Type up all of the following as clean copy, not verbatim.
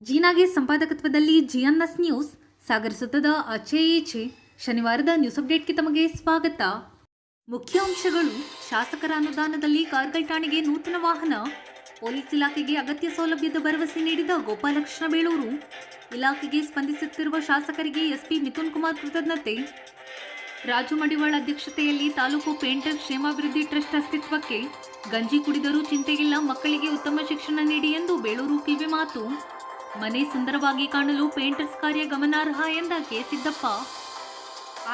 ಜೀನಾಗೆ ಸಂಪಾದಕತ್ವದಲ್ಲಿ ಜಿಎನ್ಎಸ್ news ಸಾಗರ ಸುತ್ತದ ಆಚೆ ಈಚೆ ಶನಿವಾರದ news ಅಪ್ಡೇಟ್ಗೆ ತಮಗೆ ಸ್ವಾಗತ. ಮುಖ್ಯ ಅಂಶಗಳು: ಶಾಸಕರ ಅನುದಾನದಲ್ಲಿ ಕಾರ್ಗಲ್ ಠಾಣೆಗೆ ನೂತನ ವಾಹನ, ಪೊಲೀಸ್ ಇಲಾಖೆಗೆ ಅಗತ್ಯ ಸೌಲಭ್ಯದ ಭರವಸೆ ನೀಡಿದ ಗೋಪಾಲಕೃಷ್ಣ ಬೇಳೂರು, ಇಲಾಖೆಗೆ ಸ್ಪಂದಿಸುತ್ತಿರುವ ಶಾಸಕರಿಗೆ ಎಸ್ಪಿ ಮಿಥುನ್ ಕುಮಾರ್ ಕೃತಜ್ಞತೆ, ರಾಜು ಮಡಿವಾಳ ಅಧ್ಯಕ್ಷತೆಯಲ್ಲಿ ತಾಲೂಕು ಪೇಂಟರ್ ಕ್ಷೇಮಾಭಿವೃದ್ಧಿ ಟ್ರಸ್ಟ್ ಅಸ್ತಿತ್ವಕ್ಕೆ, ಗಂಜಿ ಕುಡಿದರೂ ಚಿಂತೆಗಿಲ್ಲ, ಮಕ್ಕಳಿಗೆ ಉತ್ತಮ ಶಿಕ್ಷಣ ನೀಡಿ ಎಂದು ಬೇಳೂರು ಕಿವಿ ಮಾತು, ಮನೆ ಸುಂದರವಾಗಿ ಕಾಣಲು ಪೇಂಟರ್ಸ್ ಕಾರ್ಯ ಗಮನಾರ್ಹ ಎಂದ ಕೆ ಸಿದ್ದಪ್ಪ,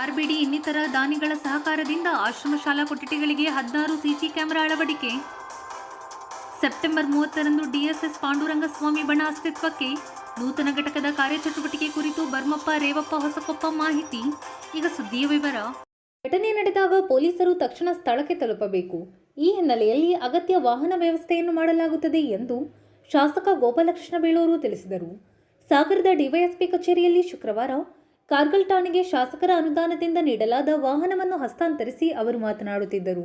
ಆರ್ಬಿಡಿ ಇನ್ನಿತರ ದಾನಿಗಳ ಸಹಕಾರದಿಂದ ಆಶ್ರಮ ಶಾಲಾ ಕೊಠಡಿಗಳಿಗೆ 16 ಸಿಸಿ ಕ್ಯಾಮೆರಾ ಅಳವಡಿಕೆ, ಸೆಪ್ಟೆಂಬರ್ 30ರಂದು ಡಿಎಸ್ಎಸ್ ಪಾಂಡುರಂಗಸ್ವಾಮಿ ಬಣ ಅಸ್ತಿತ್ವಕ್ಕೆ, ನೂತನ ಘಟಕದ ಕಾರ್ಯಚಟುವಟಿಕೆ ಕುರಿತು ಬರ್ಮಪ್ಪ ರೇವಪ್ಪ ಹೊಸಕೊಪ್ಪ ಮಾಹಿತಿ. ಈಗ ಸುದ್ದಿಯ ವಿವರ. ಘಟನೆ ನಡೆದಾಗ ಪೊಲೀಸರು ತಕ್ಷಣ ಸ್ಥಳಕ್ಕೆ ತಲುಪಬೇಕು. ಈ ಹಿನ್ನೆಲೆಯಲ್ಲಿ ಅಗತ್ಯ ವಾಹನ ವ್ಯವಸ್ಥೆಯನ್ನು ಮಾಡಲಾಗುತ್ತದೆ ಎಂದು ಶಾಸಕ ಗೋಪಾಲಕೃಷ್ಣ ಬೇಳೂರು ತಿಳಿಸಿದರು. ಸಾಗರದ ಡಿವೈಎಸ್ಪಿ ಕಚೇರಿಯಲ್ಲಿ ಶುಕ್ರವಾರ ಕಾರ್ಗಲ್ ಠಾಣೆಗೆ ಶಾಸಕರ ಅನುದಾನದಿಂದ ನೀಡಲಾದ ವಾಹನವನ್ನು ಹಸ್ತಾಂತರಿಸಿ ಅವರು ಮಾತನಾಡುತ್ತಿದ್ದರು.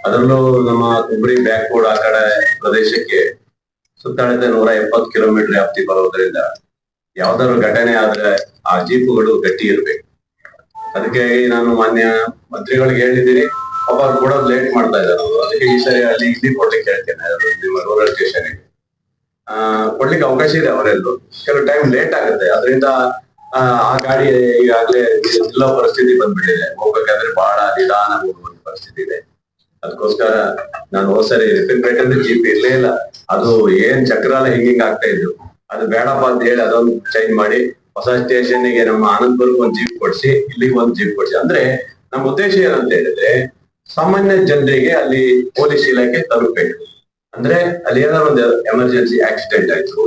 ಅದರಲ್ಲೂ ನಮ್ಮ ಹುಬ್ಬಳ್ಳಿ ಬ್ಯಾಕ್ವರ್ಡ್ ಆ ಕಡೆ ಪ್ರದೇಶಕ್ಕೆ ಸುತ್ತಳತೆ 170 ಕಿಲೋಮೀಟರ್ ವ್ಯಾಪ್ತಿ ಬರೋದ್ರಿಂದ ಯಾವ್ದಾದ್ರು ಘಟನೆ ಆದ್ರೆ ಆ ಜೀಪುಗಳು ಗಟ್ಟಿ ಇರ್ಬೇಕು. ಅದಕ್ಕೆ ನಾನು ಮಾನ್ಯ ಮಂತ್ರಿಗಳಿಗೆ ಹೇಳಿದ್ದೀನಿ, ಪಾಪ ಅವ್ರು ಕೊಡೋದು ಲೇಟ್ ಮಾಡ್ತಾ ಇದ್ದಾರೆ. ಅದಕ್ಕೆ ಈ ಸರಿ ಅಲ್ಲಿ ಇಲ್ಲಿ ಕೊಡ್ಲಿಕ್ಕೆ ಹೇಳ್ತೇನೆ, ನಿಮ್ಮ ರೂರಲ್ ಸ್ಟೇಷನ್ಗೆ ಕೊಡ್ಲಿಕ್ಕೆ ಅವಕಾಶ ಇದೆ. ಅವರೆಲ್ಲೂ ಕೆಲವು ಟೈಮ್ ಲೇಟ್ ಆಗುತ್ತೆ, ಅದರಿಂದ ಆ ಗಾಡಿ ಈಗಾಗಲೇ ನಿಲ್ಲೋ ಪರಿಸ್ಥಿತಿ ಬಂದ್ಬಿಟ್ಟಿದೆ. ಹೋಗ್ಬೇಕಾದ್ರೆ ಬಹಳ ನಿಧಾನ ಹೋಗುವಂತ ಪರಿಸ್ಥಿತಿ ಇದೆ. ಅದಕ್ಕೋಸ್ಕರ ನಾನು ಹೋದ್ಸರಿ ರಿಪೇರ್ ಜೀಪ್ ಇರ್ಲೇ ಇಲ್ಲ, ಅದು ಏನ್ ಚಕ್ರಾಲ ಹಿಂಗಿಂಗ್ ಆಗ್ತಾ ಇದ್ರು, ಅದು ಬೇಡಪ್ಪ ಅಂತ ಹೇಳಿ ಅದೊಂದು ಚೇಂಜ್ ಮಾಡಿ ಹೊಸ ಸ್ಟೇಷನ್ಗೆ ನಮ್ಮ ಆನಂದಪುರಕ್ಕೆ ಒಂದು ಜೀಪ್ ಕೊಡ್ಸಿ, ಇಲ್ಲಿಗೆ ಒಂದು ಜೀಪ್ ಕೊಡ್ಸಿ. ಅಂದ್ರೆ ನಮ್ಮ ಉದ್ದೇಶ ಏನಂತ ಹೇಳಿದ್ರೆ ಸಾಮಾನ್ಯ ಜನರಿಗೆ ಅಲ್ಲಿ ಪೊಲೀಸ್ ಇಲಾಖೆ ತಲುಪಬೇಕು. ಅಂದ್ರೆ ಅಲ್ಲಿ ಏನಾದ್ರು ಒಂದು ಎಮರ್ಜೆನ್ಸಿ ಆಕ್ಸಿಡೆಂಟ್ ಆಯ್ತು,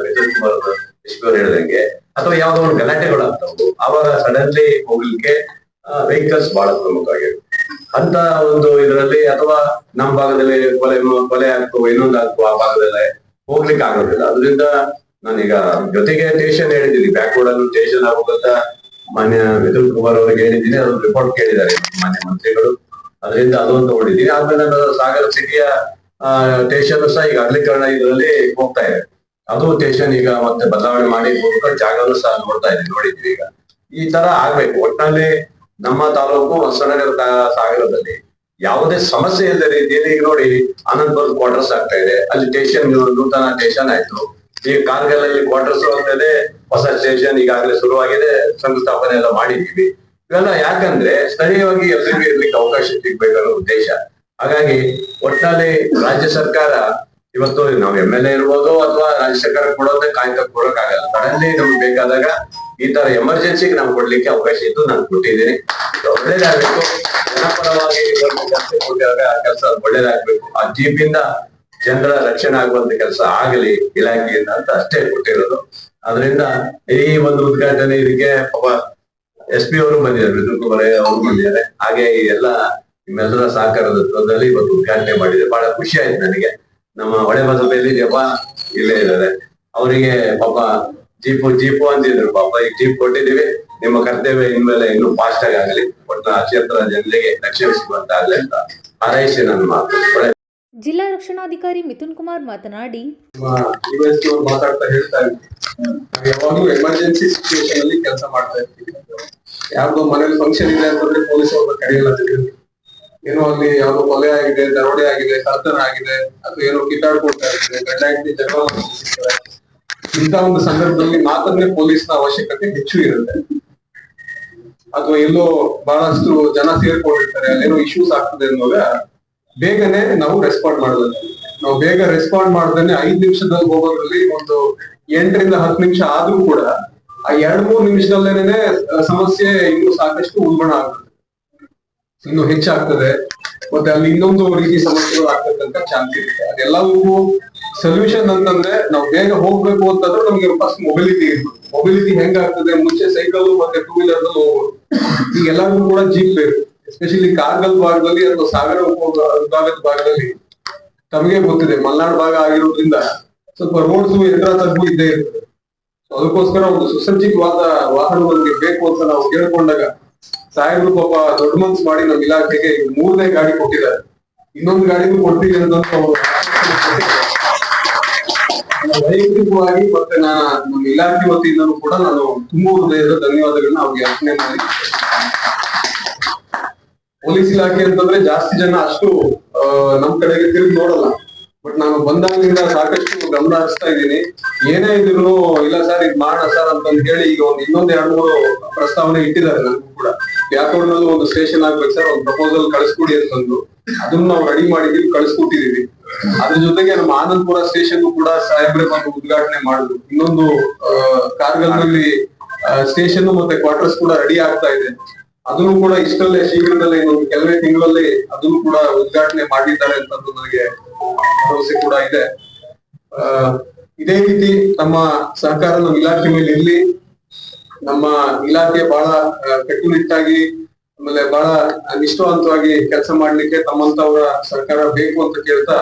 ಮಿಥುನ್ ಕುಮಾರ್ ಹೇಳ್ದಂಗೆ, ಅಥವಾ ಯಾವ್ದೋ ಒಂದು ಗಲಾಟೆಗಳು ಆಗ್ತಾವು, ಅವಾಗ ಸಡನ್ಲಿ ಹೋಗ್ಲಿಕ್ಕೆ ವೆಹಿಕಲ್ಸ್ ಬಹಳ ಪ್ರಮುಖವಾಗಿವೆ ಅಂತ ಒಂದು ಇದರಲ್ಲಿ. ಅಥವಾ ನಮ್ಮ ಭಾಗದಲ್ಲಿ ಕೊಲೆ ಆಗ್ತವು, ಇನ್ನೊಂದು ಆಗ್ತವು, ಆ ಭಾಗದಲ್ಲೇ ಹೋಗ್ಲಿಕ್ಕೆ ಆಗೋದಿಲ್ಲ. ಅದರಿಂದ ನಾನೀಗ ಜೊತೆಗೆ ಸ್ಟೇಷನ್ ಹೇಳಿದ್ದೀನಿ, ಬ್ಯಾಕ್ವರ್ಡ್ ಅಲ್ಲೂ ಸ್ಟೇಷನ್ ಆಗೋದಂತ ಮಾನ್ಯ ಮಿಥುನ್ ಕುಮಾರ್ ಅವರಿಗೆ ಹೇಳಿದ್ದೀನಿ. ಅದೊಂದು ರಿಪೋರ್ಟ್ ಕೇಳಿದ್ದಾರೆ ಮಾನ್ಯ ಮಂತ್ರಿಗಳು, ಅದರಿಂದ ಅದೊಂದು ತಗೊಂಡಿದ್ದೀನಿ. ಆದ್ಮೇಲೆ ನಾನು ಸಾಗರ ಸಿಟಿಯ ಸ್ಟೇಷನ್ ಸಹ ಈಗ ಅಗಲೀಕರಣ ಇದರಲ್ಲಿ ಹೋಗ್ತಾ ಇದೆ. ಅದು ಸ್ಟೇಷನ್ ಈಗ ಮತ್ತೆ ಬದಲಾವಣೆ ಮಾಡಿ ಜಾಗನೂ ಸಹ ನೋಡಿದ್ವಿ. ಈಗ ಈ ತರ ಆಗ್ಬೇಕು. ಒಟ್ಟಿನಲ್ಲಿ ನಮ್ಮ ತಾಲೂಕು ಹೊಸನಗರ ಸಾಗರದಲ್ಲಿ ಯಾವುದೇ ಸಮಸ್ಯೆ ಇಲ್ಲದ ರೀತಿಯಲ್ಲಿ ಈಗ ನೋಡಿ ಆನಂದಪುರ ಕ್ವಾರ್ಟರ್ಸ್ ಆಗ್ತಾ ಇದೆ, ಅಲ್ಲಿ ಸ್ಟೇಷನ್ ನೂತನ ಸ್ಟೇಷನ್ ಆಯ್ತು. ಈಗ ಕಾರ್ಗಲ್ ಅಲ್ಲಿ ಕ್ವಾರ್ಟರ್ಸ್ ಹೋಗ್ತದೆ, ಹೊಸ ಸ್ಟೇಷನ್ ಈಗಾಗಲೇ ಶುರುವಾಗಿದೆ, ಶಂಕುಸ್ಥಾಪನೆ ಎಲ್ಲ ಮಾಡಿದೀವಿ. ಇವೆಲ್ಲ ಯಾಕಂದ್ರೆ ಸ್ಥಳೀಯವಾಗಿ ಎಲ್ರಿಗೂ ಇರ್ಲಿಕ್ಕೆ ಅವಕಾಶ ಸಿಗ್ಬೇಕನ್ನೋ ಉದ್ದೇಶ. ಹಾಗಾಗಿ ಒಟ್ಟಿನಲ್ಲಿ ರಾಜ್ಯ ಸರ್ಕಾರ ಇವತ್ತು ನಾವು MLA ಇರ್ಬೋದು ಅಥವಾ ರಾಜ್ಯ ಸರ್ಕಾರ ಕೊಡೋದೇ ಕಾಯ್ತಾ ಕೊಡೋಕ್ಕಾಗಲ್ಲ. ಸಡನ್ಲಿ ನಮ್ಗೆ ಬೇಕಾದಾಗ ಈ ತರ ಎಮರ್ಜೆನ್ಸಿಗೆ ನಾವು ಕೊಡ್ಲಿಕ್ಕೆ ಅವಕಾಶ ಇದ್ದು ನಾನು ಕೊಟ್ಟಿದ್ದೀನಿ. ಒಳ್ಳೇದಾಗ್ಬೇಕು, ಜನಪರವಾಗಿ ಕೆಲಸ ಒಳ್ಳೇದಾಗ್ಬೇಕು. ಆ ಜೀಪಿಂದ ಜನರ ರಕ್ಷಣೆ ಆಗುವಂತ ಕೆಲಸ ಆಗಲಿ ಇಲಾಖೆಯಿಂದ ಅಂತ ಅಷ್ಟೇ ಕೊಟ್ಟಿರೋದು. ಅದರಿಂದ ಈ ಒಂದು ಉದ್ಘಾಟನೆ ಇದಕ್ಕೆ ಪಾಪ SP ಅವರು ಬಂದಿದ್ದಾರೆ, ಮಿಥುನ್ ಕುಮಾರ್ ಅವರು ಬಂದಿದ್ದಾರೆ. ಹಾಗೆ ಎಲ್ಲ ನಿಮ್ಮೆಲ್ಲರ ಸಹಕಾರದಲ್ಲಿ ಇವತ್ತು ಉದ್ಘಾಟನೆ ಮಾಡಿದೆ. ಬಹಳ ಖುಷಿ ಆಯ್ತು ನನಗೆ. ನಮ್ಮ ಹೊಳೆಬಸಭೆಯಲ್ಲಿ ಜಪ ಇಲ್ಲೇ ಇದ್ದಾರೆ, ಅವರಿಗೆ ಪಾಪ ಜೀಪು ಅಂದಿದ್ರು. ಪಾಪ ಈಗ ಜೀಪ್ ಕೊಟ್ಟಿದ್ದೀವಿ, ನಿಮ್ಮ ಕರ್ತವ್ಯ ಇನ್ಮೇಲೆ ಇನ್ನೂ ಫಾಸ್ಟ್ ಆಗಿ ಆಗಲಿ, ಒಟ್ಟು ಕ್ಷೇತ್ರ ಜನರಿಗೆ ರಕ್ಷಣೆ ಸಿಗುವಂತ ಆಗಲಿ ಅಂತ ಹಾರೈಸಿ ನನ್ನ ಮಾತು. ಜಿಲ್ಲಾ ರಕ್ಷಣಾಧಿಕಾರಿ ಮಿಥುನ್ ಕುಮಾರ್ ಮಾತನಾಡಿ, ಮಾತಾಡ್ತಾ ಹೇಳ್ತಾ ಇದ್ವಿ, ಯಾವಾಗ್ಲೂ ಎಮರ್ಜೆನ್ಸಿ ಸಿಚುವೇಶನ್ ಅಲ್ಲಿ ಕೆಲಸ ಮಾಡ್ತಾ ಇರ್ತೀವಿ. ಯಾವ್ದೋ ಮನೇಲಿ ಫಂಕ್ಷನ್ ಇದೆ ಅಂತಂದ್ರೆ ಪೊಲೀಸ್ ಅವ್ರನ್ನ ಕರೆಯಲ್ಲ. ಏನೋ ಅಲ್ಲಿ ಯಾವ್ದೋ ಕೊಲೆ ಆಗಿದೆ, ದರೋಡೆ ಆಗಿದೆ, ಕರ್ತನ ಆಗಿದೆ, ಅಥವಾ ಏನೋ ಕಿತ್ತಾಡ್ಕೊಳ್ತಾ ಇರ್ತದೆ, ಗಂಡ ಹೆಂಡತಿ ಜಗಳ ಸಿಗ್ತಾರೆ. ಇಂಥ ಒಂದು ಸಂದರ್ಭದಲ್ಲಿ ಮಾತ್ರನೇ ಪೊಲೀಸ್ನ ಅವಶ್ಯಕತೆ ಹೆಚ್ಚು ಇರುತ್ತೆ. ಅಥವಾ ಎಲ್ಲೋ ಬಹಳಷ್ಟು ಜನ ಸೇರ್ಕೊಂಡಿರ್ತಾರೆ, ಅಲ್ಲೇನೋ ಇಶ್ಯೂಸ್ ಆಗ್ತದೆ ಅನ್ನೋದ ಬೇಗನೆ ನಾವು ರೆಸ್ಪಾಂಡ್ ಮಾಡೋದು. ನಾವು ಬೇಗ ರೆಸ್ಪಾಂಡ್ ಮಾಡ್ದೇನೆ 5 ನಿಮಿಷದಲ್ಲಿ ಹೋಗೋದ್ರಲ್ಲಿ ಒಂದು 8 ರಿಂದ 10 ನಿಮಿಷ ಆದ್ರೂ ಕೂಡ ಆ 2-3 ನಿಮಿಷದಲ್ಲೇನೆ ಸಮಸ್ಯೆ ಇನ್ನೂ ಸಾಕಷ್ಟು ಉಲ್ಬಣ ಆಗ್ತದೆ, ಇನ್ನು ಹೆಚ್ಚಾಗ್ತದೆ. ಮತ್ತೆ ಅಲ್ಲಿ ಇನ್ನೊಂದು ರೀತಿ ಸಮಸ್ಯೆಗಳು ಆಗ್ತಕ್ಕಂತ ಚಾನ್ಸ್ ಇರುತ್ತೆ. ಅದೆಲ್ಲವೂ ಸೊಲ್ಯೂಷನ್ ಅಂತಂದ್ರೆ ನಾವು ಬೇಗ ಹೋಗ್ಬೇಕು ಅಂತಂದ್ರೆ ನಮ್ಗೆ ಫಸ್ಟ್ ಮೊಬಿಲಿಟಿ ಇರ್ಬೇಕು. ಮೊಬಿಲಿಟಿ ಹೆಂಗಾಗ್ತದೆ, ಮುಂಚೆ ಸೈಕಲ್ ಮತ್ತೆ 2 ವೀಲರ್ ನಲ್ಲಿ ಹೋಗ್ಬೋದು, ಈಗ ಎಲ್ಲರಿಗೂ ಕೂಡ ಜೀಪ್ ಬೇಕು. ಎಸ್ಪೆಷಲಿ ಕಾರ್ಗಲ್ ಭಾಗದಲ್ಲಿ ಅಥವಾ ಸಾಗರ ವಿಭಾಗದ ಭಾಗದಲ್ಲಿ ತಮಗೆ ಗೊತ್ತಿದೆ, ಮಲೆನಾಡು ಭಾಗ ಆಗಿರೋದ್ರಿಂದ ಸ್ವಲ್ಪ ರೋಡ್ಸ್ ಎತ್ತರ ತಗ್ಗು ಇದ್ದೇ ಇರ್ತದೆ. ಅದಕ್ಕೋಸ್ಕರ ಒಂದು ಸುಸಜ್ಜಿತವಾದ ವಾಹನ ನಮ್ಗೆ ಬೇಕು ಅಂತ ನಾವು ಕೇಳ್ಕೊಂಡಾಗ ಸಾಹೇಬ್ರು ಪಾಪ ದೊಡ್ಡ ಮನ್ಸು ಮಾಡಿ ನಮ್ಮ ಇಲಾಖೆಗೆ 3ನೇ ಗಾಡಿ ಕೊಟ್ಟಿದ್ದಾರೆ. ಇನ್ನೊಂದು ಗಾಡಿನೂ ಕೊಡ್ತೀವಿ ಅಂತ ಅವರು ವೈಯಕ್ತಿಕವಾಗಿ ಮತ್ತೆ ನಮ್ಮ ಇಲಾಖೆ ವತಿಯಿಂದನೂ ಕೂಡ ನಾನು ತುಂಬಾ ಹೃದಯದ ಧನ್ಯವಾದಗಳನ್ನ ಅವ್ರಿಗೆ ಅರ್ಪಣೆ ಮಾಡಿ. ಪೊಲೀಸ್ ಇಲಾಖೆ ಅಂತಂದ್ರೆ ಜಾಸ್ತಿ ಜನ ಅಷ್ಟು ನಮ್ ಕಡೆಗೆ ತಿರುಗಿ ನೋಡಲ್ಲ. ಬಟ್ ನಾನು ಬಂದಾಗಿಂದ ಸಾಕಷ್ಟು ಗಮನ ಹರಿಸ್ತಾ ಇದ್ದೀನಿ. ಏನೇ ಇದ್ರು ಇಲ್ಲ ಸರ್ ಇದ್ ಮಾಡೋಣ ಸರ್ ಅಂತ ಹೇಳಿ ಈಗ ಇನ್ನೊಂದ್ 2-3 ಪ್ರಸ್ತಾವನೆ ಇಟ್ಟಿದ್ದಾರೆ ನನಗೂ ಕೂಡ. ವ್ಯಾಕೋಡ್ನಲ್ಲೂ ಒಂದು ಸ್ಟೇಷನ್ ಆಗ್ಬೇಕು ಸರ್, ಒಂದು ಪ್ರಪೋಸಲ್ ಕಳಿಸ್ಕೊಡಿ ಅಂತಂದು ಅದನ್ನ ನಾವು ರೆಡಿ ಮಾಡಿದೀವಿ, ಕಳಿಸ್ಕೊಟ್ಟಿದೀವಿ. ಅದ್ರ ಜೊತೆಗೆ ನಮ್ಮ ಆನಂದಪುರ ಸ್ಟೇಷನ್ ಕೂಡ ಸಾಹೇಬ್ರೆ ಬಂದು ಉದ್ಘಾಟನೆ ಮಾಡಿದ್ರು. ಇನ್ನೊಂದು ಕಾರ್ಗಲ್ನಲ್ಲಿ ಸ್ಟೇಷನ್ ಮತ್ತೆ ಕ್ವಾರ್ಟರ್ಸ್ ಕೂಡ ರೆಡಿ ಆಗ್ತಾ ಇದೆ. ಅದನ್ನು ಕೂಡ ಇಷ್ಟಲ್ಲೇ ಶೀಘ್ರದಲ್ಲೇ ಇನ್ನೊಂದು ಕೆಲವೇ ತಿಂಗಳಲ್ಲಿ ಅದನ್ನು ಕೂಡ ಉದ್ಘಾಟನೆ ಮಾಡಿದ್ದಾರೆ ಅಂತಂದು ನನಗೆ ಭರವಸೆ ಕೂಡ ಇದೆ. ಇದೇ ರೀತಿ ನಮ್ಮ ಸರ್ಕಾರ ನಮ್ಮ ಇಲಾಖೆ ಮೇಲೆ ಇರ್ಲಿ. ನಮ್ಮ ಇಲಾಖೆ ಬಹಳ ಕಟ್ಟುನಿಟ್ಟಾಗಿ ಆಮೇಲೆ ಬಹಳ ನಿಷ್ಠಾವಂತವಾಗಿ ಕೆಲಸ ಮಾಡ್ಲಿಕ್ಕೆ ತಮ್ಮಂತವರ ಸರ್ಕಾರ ಬೇಕು ಅಂತ ಕೇಳ್ತಾ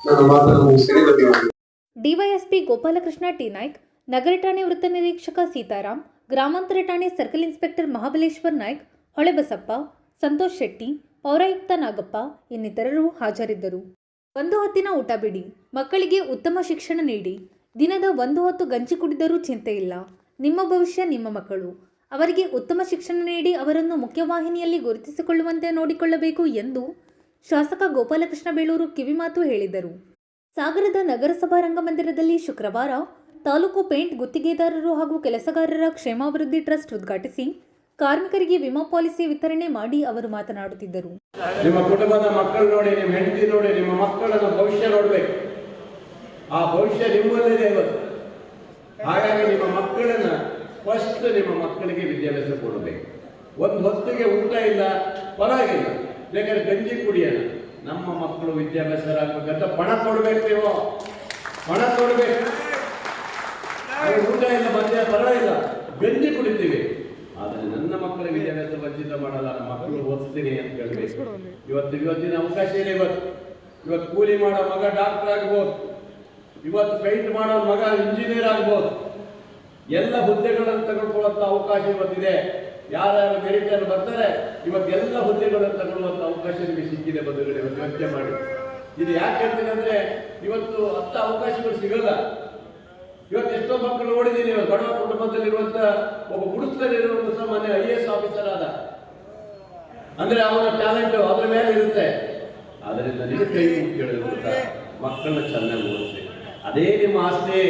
ನನ್ನ ಮಾತನ್ನು ಮುಗಿಸ್ತೀನಿ. ಧನ್ಯವಾದ. ಡಿವೈಎಸ್ಪಿ ಗೋಪಾಲಕೃಷ್ಣ ಟಿ ನಾಯ್ಕ್, ನಗರ ಠಾಣೆ ವೃತ್ತ ನಿರೀಕ್ಷಕ ಸೀತಾರಾಮ್, ಗ್ರಾಮಾಂತರ ಠಾಣೆ ಸರ್ಕಲ್ ಇನ್ಸ್ಪೆಕ್ಟರ್ ಮಹಾಬಲೇಶ್ವರ್ ನಾಯ್ಕ್, ಹೊಳೆಬಸಪ್ಪ, ಸಂತೋಷ್ ಶೆಟ್ಟಿ, ಪೌರಾಯುಕ್ತ ನಾಗಪ್ಪ ಇನ್ನಿತರರು ಹಾಜರಿದ್ದರು. ಒಂದು ಹೊತ್ತಿನ ಊಟ ಬಿಡಿ, ಮಕ್ಕಳಿಗೆ ಉತ್ತಮ ಶಿಕ್ಷಣ ನೀಡಿ. ದಿನದ ಒಂದು ಹೊತ್ತು ಗಂಜಿ ಕುಡಿದರೂ ಚಿಂತೆ ಇಲ್ಲ. ನಿಮ್ಮ ಭವಿಷ್ಯ ನಿಮ್ಮ ಮಕ್ಕಳು. ಅವರಿಗೆ ಉತ್ತಮ ಶಿಕ್ಷಣ ನೀಡಿ ಅವರನ್ನು ಮುಖ್ಯವಾಹಿನಿಯಲ್ಲಿ ಗುರುತಿಸಿಕೊಳ್ಳುವಂತೆ ನೋಡಿಕೊಳ್ಳಬೇಕು ಎಂದು ಶಾಸಕ ಗೋಪಾಲಕೃಷ್ಣ ಬೇಳೂರು ಕಿವಿಮಾತು ಹೇಳಿದರು. ಸಾಗರದ ನಗರಸಭಾ ರಂಗಮಂದಿರದಲ್ಲಿ ಶುಕ್ರವಾರ ತಾಲೂಕು ಪೇಂಟ್ ಗುತ್ತಿಗೆದಾರರು ಹಾಗೂ ಕೆಲಸಗಾರರ ಕ್ಷೇಮಾಭಿವೃದ್ಧಿ ಟ್ರಸ್ಟ್ ಉದ್ಘಾಟಿಸಿ ಕಾರ್ಮಿಕರಿಗೆ ವಿಮಾ ಪಾಲಿಸಿ ವಿತರಣೆ ಮಾಡಿ ಅವರು ಮಾತನಾಡುತ್ತಿದ್ದರು. ನಿಮ್ಮ ಕುಟುಂಬದ ಮಕ್ಕಳು ನೋಡಿ, ನಿಮ್ಮ ಹೆಂಡತಿ ನೋಡಿ, ನಿಮ್ಮ ಮಕ್ಕಳ ಭವಿಷ್ಯ ನೋಡ್ಬೇಕು. ಆ ಭವಿಷ್ಯ ನಿಮ್ಮಲ್ಲಿದೆ ಇವತ್ತು. ಹಾಗಾಗಿ ನಿಮ್ಮ ಮಕ್ಕಳನ್ನ ಫಸ್ಟ್ ನಿಮ್ಮ ಮಕ್ಕಳಿಗೆ ವಿದ್ಯಾಭ್ಯಾಸ ಕೊಡಬೇಕು. ಒಂದು ಹೊತ್ತಿಗೆ ಊಟ ಇಲ್ಲ ಪರವಾಗಿಲ್ಲ, ಬೇಕಾದ್ರೆ ಗಂಜಿ ಕುಡಿಯೋಣ. ನಮ್ಮ ಮಕ್ಕಳು ವಿದ್ಯಾಭ್ಯಾಸರಾಗಬೇಕಂತ ಪಣ ಕೊಡ್ಬೇಕು. ನೀವು ಪಣ ಕೊಡ್ಬೇಕು. ಊಟ ಇಲ್ಲ ಮಧ್ಯ ಪರವಾಗಿಲ್ಲ, ಗಂಜಿ ಕುಡಿತೀವಿ. ಆದರೆ ನನ್ನ ಮಕ್ಕಳ ವಿದ್ಯಾಭ್ಯಾಸ ವಂಚಿತ ಮಾಡಲ್ಲ, ನಮ್ಮ ಮಕ್ಕಳು ಓದಿಸ್ತೀನಿ ಅಂತ ಹೇಳ್ಬೇಕು. ಇವತ್ತಿನ ಅವಕಾಶ ಇದೆ. ಇವತ್ತು ಕೂಲಿ ಮಾಡೋ ಮಗ ಡಾಕ್ಟರ್ ಆಗ್ಬೋದು, ಇವತ್ತು ಪೇಂಟ್ ಮಾಡೋ ಮಗ ಇಂಜಿನಿಯರ್ ಆಗ್ಬೋದು. ಎಲ್ಲ ಹುದ್ದೆಗಳನ್ನು ತಗೊಳ್ಕೊಳ್ಳುವಂತ ಅವಕಾಶ ಇವತ್ತಿದೆ. ಯಾರ್ಯಾರು ಮೆರಿಟರ್ ಬರ್ತಾರೆ ಇವತ್ತೆಲ್ಲ ಹುದ್ದೆಗಳನ್ನು ತಗೊಳ್ಳುವಂತ ಅವಕಾಶ ನಿಮಗೆ ಸಿಕ್ಕಿದೆ. ಬಂಧುಗಳೇ, ಇವತ್ತು ಯೋಚನೆ ಮಾಡಿ. ಇದು ಯಾಕೆ ಹೇಳ್ತೀನಿ ಅಂದ್ರೆ ಇವತ್ತು ಅಂಥ ಅವಕಾಶಗಳು ಸಿಗಲ್ಲ. ಇವತ್ತು ಎಷ್ಟೋ ಮಕ್ಕಳು ನೋಡಿದ್ದೀನಿ, ಬಡವ ಕುಟುಂಬದಲ್ಲಿರುವಂತ ಒಬ್ಬ ಗುಡಿಸಲಿರುವಂತ ಸಾಮಾನ್ಯ IAS ಆಫೀಸರ್ ಆದ ಅಂದ್ರೆ ಅವನ ಟ್ಯಾಲೆಂಟ್ ಅದ್ರ ಮೇಲೆ ಇರುತ್ತೆ. ಅದರಿಂದ ನೀವು ಕೈ ಮುಗಿದ ಮಕ್ಕಳನ್ನ ಚೆನ್ನಾಗಿ ಓದಿಸಿ, ಅದೇ ನಿಮ್ಮ ಆಸ್ತಿ.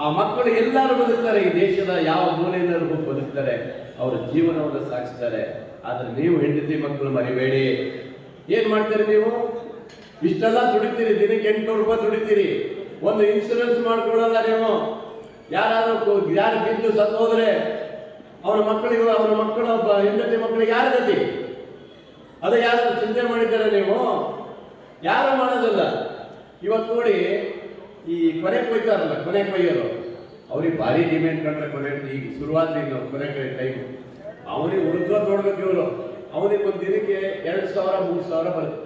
ಆ ಮಕ್ಕಳು ಎಲ್ಲರೂ ಬದುಕ್ತಾರೆ, ಈ ದೇಶದ ಯಾವ ಮೂಲೆಯಿಂದಲೂ ಬದುಕ್ತಾರೆ, ಅವರ ಜೀವನವನ್ನು ಸಾಗಿಸ್ತಾರೆ. ಆದ್ರೆ ನೀವು ಹೆಂಡತಿ ಮಕ್ಕಳು ಮರಿಬೇಡಿ. ಏನ್ ಮಾಡ್ತೀರಿ ನೀವು? ಇಷ್ಟೆಲ್ಲ ದುಡಿತೀರಿ, ದಿನಕ್ಕೆ 800 ರೂಪಾಯಿ ದುಡಿತೀರಿ, ಒಂದು ಇನ್ಶೂರೆನ್ಸ್ ಮಾಡ್ಕೊಳ್ಳಲ್ಲ ನೀವು. ಯಾರು ಬಿದ್ದು ಸತ್ತು ಹೋದ್ರೆ ಅವನ ಮಕ್ಕಳಿಗೆ, ಅವನ ಮಕ್ಕಳು ಹೆಂಡತಿ ಮಕ್ಕಳಿಗೆ ಯಾರ ಗತಿ? ಅದು ಯಾರು ಚಿಂತೆ ಮಾಡಿದ್ದಾರೆ ನೀವು? ಯಾರು ಮಾಡೋದಿಲ್ಲ. ಇವತ್ತು ನೋಡಿ, ಈ ಕೊನೆ ಕೊಯ್ತಾರಲ್ಲ, ಕೊನೆ ಕೊಯ್ಯೋರು, ಅವ್ರಿಗೆ ಭಾರಿ ಡಿಮ್ಯಾಂಡ್ ಕಂಡ್ರೆ ಕೊನೆ ಈಗ ಶುರುವಾದ್ರಿಂದ ಕೊನೆ ಟೈಮ್ ಅವನಿಗೆ ಹುಡುಗ ನೋಡ್ಬೇಕು. ಇವರು ಅವನಿಗೆ ಒಂದು ದಿನಕ್ಕೆ 2,000-3,000 ಬರುತ್ತೆ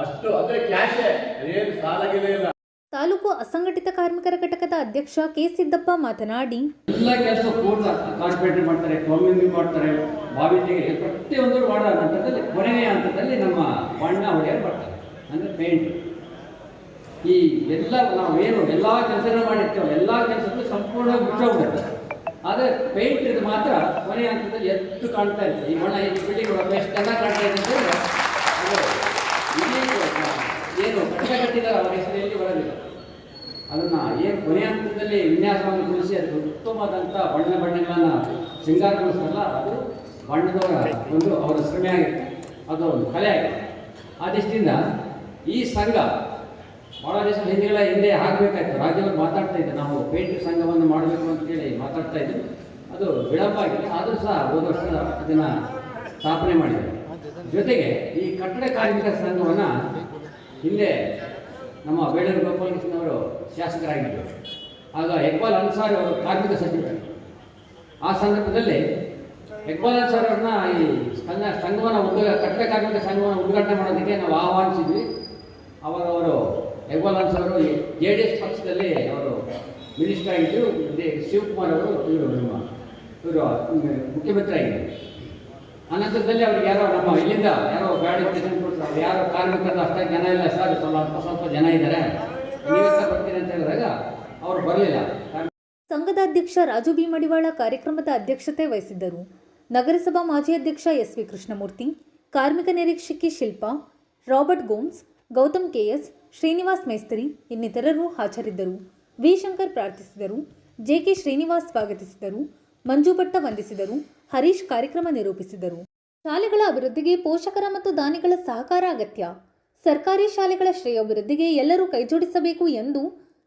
ಅಷ್ಟು. ಅದೇ ಕ್ಯಾಶೇ, ಏನು ಸಾಲಾಗಿದೆ ಇಲ್ಲ. ತಾಲೂಕು ಅಸಂಘಟಿತ ಕಾರ್ಮಿಕರ ಘಟಕದ ಅಧ್ಯಕ್ಷ ಕೆ ಸಿದ್ದಪ್ಪ ಮಾತನಾಡಿ, ಎಲ್ಲ ಕೆಲಸ ಕಾರ್ಪೊರೇಟರ್ ಮಾಡ್ತಾರೆ, ಪ್ಲಂಬಿಂಗ್ ಮಾಡ್ತಾರೆ, ಬಾವಿ ತೆಗೆ ಪ್ರತಿಯೊಂದು ಮಾಡಿದ ನಂತರದಲ್ಲಿ ಕೊನೆಯ ಹಂತದಲ್ಲಿ ನಮ್ಮ ಬಣ್ಣ ಹೊಡೆಯಲು ಬರ್ತಾರೆ, ಅಂದರೆ ಪೇಂಟ್. ಈ ಎಲ್ಲ ನಾವೇನು ಎಲ್ಲ ಕೆಲಸಗಳು ಮಾಡಿರ್ತೇವೆ, ಎಲ್ಲ ಕೆಲಸಗಳು ಸಂಪೂರ್ಣವಾಗಿ ಮುಚ್ಚೋಗ್ಬಿಡುತ್ತೆ. ಆದರೆ ಪೇಂಟ್ ಇದು ಮಾತ್ರ ಕೊನೆಯ ಹಂತದಲ್ಲಿ ಎದ್ದು ಕಾಣ್ತಾ ಇರ್ತದೆ. ಈ ಬಣ್ಣ ಈ ಬಿಲ್ಡಿಂಗ್ ಎಷ್ಟೆಲ್ಲ ಕಾಣ್ತಾ ಇದೆ ಅಂತಂದರೆ ಏನು ಕಟ್ಟಡ ಕಟ್ಟಿದ್ದಾರೆ ಅವರ ಹೆಸರಲ್ಲಿ ಬರೋದಿಲ್ಲ. ಅದನ್ನು ಏನು ಕೊನೆಯ ಹಂತದಲ್ಲಿ ವಿನ್ಯಾಸವನ್ನು ಗುಣಿಸಿ ಅದು ಉತ್ತಮವಾದಂಥ ಬಣ್ಣಗಳನ್ನು ಶೃಂಗಾರಗೊಳಿಸಲ್ಲ, ಅದು ಬಣ್ಣದವರ ಒಂದು ಅವರ ಶ್ರಮೆ ಆಗಿದೆ, ಅದು ಒಂದು ಕಲೆ ಆಗಿದೆ. ಆ ದೃಷ್ಟಿಯಿಂದ ಈ ಸಂಘ ಭಾಳ ದಿವಸ ಹಿಂದೆ ಆಗಬೇಕಾಯ್ತು. ರಾಜ್ಯವರು ಮಾತಾಡ್ತಾ ಇದ್ದೆ, ನಾವು ಪೇಂಟ್ ಸಂಘವನ್ನು ಮಾಡಬೇಕು ಅಂತೇಳಿ ಮಾತಾಡ್ತಾ ಇದ್ದರು. ಅದು ವಿಳಂಬ ಆಗಿದೆ, ಆದರೂ ಸಹ ಹೋದ ವರ್ಷ ಅದನ್ನು ಸ್ಥಾಪನೆ ಮಾಡಿದ್ದಾರೆ. ಜೊತೆಗೆ ಈ ಕಟ್ಟಡ ಕಾರ್ಮಿಕರ ಸಂಘವನ್ನು ಹಿಂದೆ ನಮ್ಮ ಬೇಳೂರು ಗೋಪಾಲಕೃಷ್ಣವರು ಶಾಸಕರಾಗಿದ್ದರು. ಆಗ ಇಕ್ಬಾಲ್ ಅನ್ಸಾರಿ ಅವರು ಕಾರ್ಮಿಕ ಸಚಿವರು. ಆ ಸಂದರ್ಭದಲ್ಲಿ ಇಕ್ಬಾಲ್ ಅನ್ಸಾರಿ ಅವ್ರನ್ನ ಈ ಸಂಘವನ್ನು ಕಟ್ಟಡ ಕಾರ್ಮಿಕ ಸಂಘವನ್ನು ಉದ್ಘಾಟನೆ ಮಾಡೋದಕ್ಕೆ ನಾವು ಆಹ್ವಾನಿಸಿದ್ವಿ. ಅವಾಗ ಅವರು ಇಕ್ಬಾಲ್ ಅನ್ಸಾರಿ ಅವರು JDS ಪಕ್ಷದಲ್ಲಿ ಅವರು ಮಿನಿಸ್ಟರ್ ಆಗಿದ್ದರು. ಶಿವಕುಮಾರ್ ಅವರು ಇವರು ಮುಖ್ಯಮಂತ್ರಿ ಆಗಿದ್ದರು. ಅನಂತರದಲ್ಲಿ ಅವ್ರಿಗೆ ಯಾರೋ ನಮ್ಮ ಇಲ್ಲಿಂದ ಯಾರೋ ಗಾಡಿ ಪೇಷಂಟ್ ಕೊಡ್ತಾರೆ, ಯಾರೋ ಕಾರ್ಮಿಕರು ಅಷ್ಟಾಗಿ ಜನ ಇಲ್ಲ ಸರ್, ಸ್ವಲ್ಪ ಜನ ಇದ್ದಾರೆ, ನೀವೇ ಸರ್ ಬರ್ತೀನಿ ಅಂತ ಹೇಳಿದಾಗ ಅವರು ಬರಲಿಲ್ಲ. ಸಂಘದ ಅಧ್ಯಕ್ಷ ರಾಜು ಬಿ ಮಡಿವಾಳ ಕಾರ್ಯಕ್ರಮದ ಅಧ್ಯಕ್ಷತೆ ವಹಿಸಿದ್ದರು. ನಗರಸಭಾ ಮಾಜಿ ಅಧ್ಯಕ್ಷ ಎಸ್.ವಿ. ಕೃಷ್ಣಮೂರ್ತಿ, ಕಾರ್ಮಿಕ ನಿರೀಕ್ಷಕಿ ಶಿಲ್ಪಾ, ರಾಬರ್ಟ್ ಗೋಮ್ಸ್, ಗೌತಮ್ ಕೆಎಸ್, ಶ್ರೀನಿವಾಸ್ ಮೇಸ್ತ್ರಿ ಇನ್ನಿತರರು ಹಾಜರಿದ್ದರು. ವಿ. ಶಂಕರ್ ಪ್ರಾರ್ಥಿಸಿದರು. ಜೆ.ಕೆ. ಶ್ರೀನಿವಾಸ್ ಸ್ವಾಗತಿಸಿದರು. ಮಂಜು ಭಟ್ಟ ವಂದಿಸಿದರು. ಹರೀಶ್ ಕಾರ್ಯಕ್ರಮ ನಿರೂಪಿಸಿದರು. ಶಾಲೆಗಳ ಅಭಿವೃದ್ಧಿಗೆ ಪೋಷಕರ ಮತ್ತು ದಾನಿಗಳ ಸಹಕಾರ ಅಗತ್ಯ. ಸರ್ಕಾರಿ ಶಾಲೆಗಳ ಶ್ರೇಯೋಭಿವೃದ್ಧಿಗೆ ಎಲ್ಲರೂ ಕೈಜೋಡಿಸಬೇಕು ಎಂದು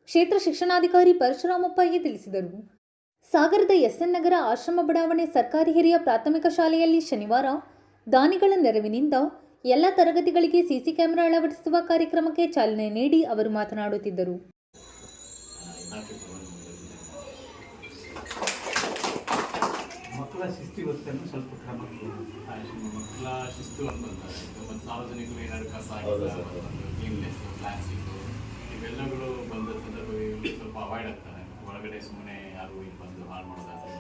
ಕ್ಷೇತ್ರ ಶಿಕ್ಷಣಾಧಿಕಾರಿ ಪರಶುರಾಮಪ್ಪ ತಿಳಿಸಿದರು. ಸಾಗರದ ಎಸ್ಎನ್ ನಗರ ಆಶ್ರಮ ಬಡಾವಣೆ ಸರ್ಕಾರಿ ಹಿರಿಯ ಪ್ರಾಥಮಿಕ ಶಾಲೆಯಲ್ಲಿ ಶನಿವಾರ ದಾನಿಗಳ ನೆರವಿನಿಂದ ಎಲ್ಲ ತರಗತಿಗಳಿಗೆ ಸಿಸಿ ಕ್ಯಾಮೆರಾ ಅಳವಡಿಸುವ ಕಾರ್ಯಕ್ರಮಕ್ಕೆ ಚಾಲನೆ ನೀಡಿ ಅವರು ಮಾತನಾಡುತ್ತಿದ್ದರು. ಮಕ್ಕಳ ಶಿಸ್ತಿಗೊತ್ತನ್ನು ಸ್ವಲ್ಪ ಕ್ರಮ ಮಕ್ಕಳ ಶಿಸ್ತು ಅಂತಂತಾರೆ. ಮತ್ತು ಸಾರ್ವಜನಿಕರು ಏನಾದ್ರು ಕಸ ಕ್ಲೀನ್ನೆಸ್, ಪ್ಲಾಸ್ಟಿಕ್ಕು ಇವೆಲ್ಲಗಳು ಬಂದ ಸಂದರ್ಭದಲ್ಲಿ ಸ್ವಲ್ಪ ಅವಾಯ್ಡ್ ಆಗ್ತಾರೆ. ಒಳಗಡೆ ಸುಮ್ಮನೆ ಯಾರು ಇಲ್ಲಿ ಬಂದು ಹಾಳು ಮಾಡೋದಾದ್ರೆ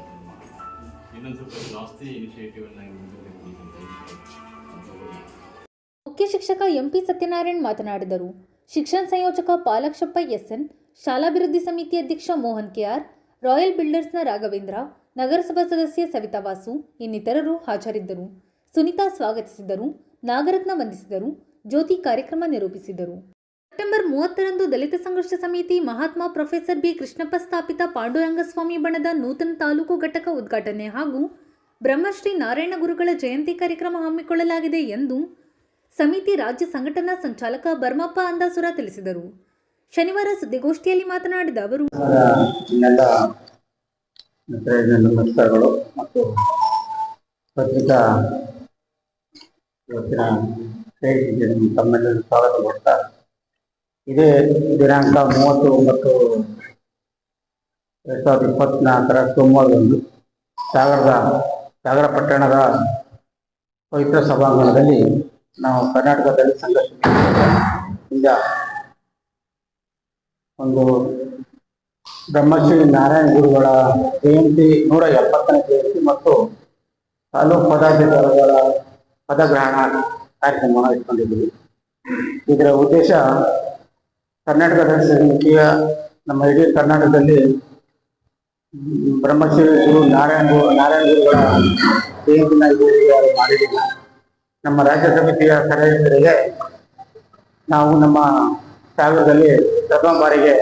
ಇನ್ನೊಂದು ಸ್ವಲ್ಪ ಜಾಸ್ತಿ ಇನಿಷಿಯೇಟಿವನ್ನು ಮುಖ್ಯ ಶಿಕ್ಷಕ ಎಂಪಿ ಸತ್ಯನಾರಾಯಣ್ ಮಾತನಾಡಿದರು. ಶಿಕ್ಷಣ ಸಂಯೋಜಕ ಪಾಲಕ್ಷಪ್ಪ ಎಸ್ಎನ್, ಶಾಲಾಭಿವೃದ್ಧಿ ಸಮಿತಿ ಅಧ್ಯಕ್ಷ ಮೋಹನ್ ಕೆಆರ್, ರಾಯಲ್ ಬಿಲ್ಡರ್ಸ್ನ ರಾಘವೇಂದ್ರ, ನಗರಸಭಾ ಸದಸ್ಯೆ ಸವಿತಾ ವಾಸು ಇನ್ನಿತರರು ಹಾಜರಿದ್ದರು. ಸುನೀತಾ ಸ್ವಾಗತಿಸಿದರು. ನಾಗರತ್ನ ವಂದಿಸಿದರು. ಜ್ಯೋತಿ ಕಾರ್ಯಕ್ರಮ ನಿರೂಪಿಸಿದರು. ಸೆಪ್ಟೆಂಬರ್ 30ರಂದು ದಲಿತ ಸಂಘರ್ಷ ಸಮಿತಿ ಮಹಾತ್ಮ ಪ್ರೊಫೆಸರ್ ಬಿ ಕೃಷ್ಣಪ್ಪ ಸ್ಥಾಪಿತ ಪಾಂಡುರಂಗಸ್ವಾಮಿ ಬಣದ ನೂತನ ತಾಲೂಕು ಘಟಕ ಉದ್ಘಾಟನೆ ಹಾಗೂ ಬ್ರಹ್ಮಶ್ರೀ ನಾರಾಯಣ ಗುರುಗಳ ಜಯಂತಿ ಕಾರ್ಯಕ್ರಮ ಹಮ್ಮಿಕೊಳ್ಳಲಾಗಿದೆ ಎಂದು ಸಮಿತಿ ರಾಜ್ಯ ಸಂಘಟನಾ ಸಂಚಾಲಕ ಬರ್ಮಪ್ಪ ಅಂದಾಸುರ ತಿಳಿಸಿದರು. ಶನಿವಾರ ಸುದ್ದಿಗೋಷ್ಠಿಯಲ್ಲಿ ಮಾತನಾಡಿದ ಅವರು, ನಮಸ್ಕಾರಗಳು ಮತ್ತು ಪತ್ರಿಕಾ ಇವತ್ತಿನ ತಮ್ಮೆಲ್ಲರೂ ಸ್ವಾಗತ ಕೊಡ್ತಾ, ಇದೇ ದಿನಾಂಕ 30/9/2024 ಸೋಮವಾರದಂದು ಸಾಗರ ಪಟ್ಟಣದ ಪವಿತ್ರ ಸಭಾಂಗಣದಲ್ಲಿ ನಾವು ಕರ್ನಾಟಕ ದಲಿತ ಸಂಘರ್ಷದಿಂದ ಒಂದು ಬ್ರಹ್ಮಶ್ರೀ ನಾರಾಯಣ ಗುರುಗಳ ಜಯಂತಿ 170ನೇ ಜಯಂತಿ ಮತ್ತು ತಾಲೂಕು ಪದಾಧಿಕಾರಿಗಳ ಪದಗ್ರಹಣ ಕಾರ್ಯಕ್ರಮವನ್ನು ಇಟ್ಕೊಂಡಿದ್ದೀವಿ. ಇದರ ಉದ್ದೇಶ ಕರ್ನಾಟಕ ದಲಿತ ಸಮಿತಿಯ ನಮ್ಮ ಇಡೀ ಕರ್ನಾಟಕದಲ್ಲಿ ಬ್ರಹ್ಮಶ್ರೀ ಗುರು ನಾರಾಯಣ ಗುರುಗಳ ಜಯಂತಿನ ಯಾರು ಮಾಡಿಲ್ಲ. ನಮ್ಮ ರಾಜ್ಯ ಸಮಿತಿಯ ಸದಸ್ಯರಿಗೆ ನಾವು ನಮ್ಮ ಸಾಗರದಲ್ಲಿ ಪ್ರಥಮ ಬಾರಿಗೆ